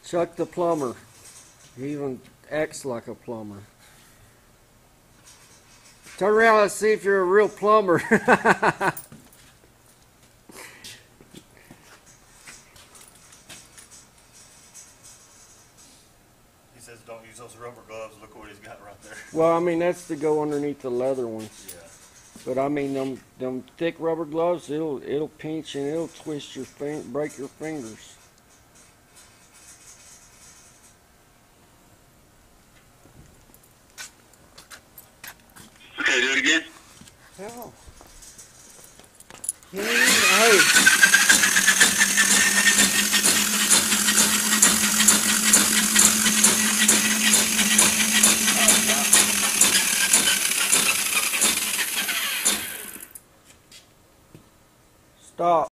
Chuck the plumber. He even acts like a plumber. Turn around, let's see if you're a real plumber. He says don't use those rubber gloves. Look what he's got right there. Well, I mean, that's to go underneath the leather ones. Yeah. But I mean, them thick rubber gloves, it'll pinch and it'll twist your break your fingers. Okay, do it again. Hell. Hey. Stop.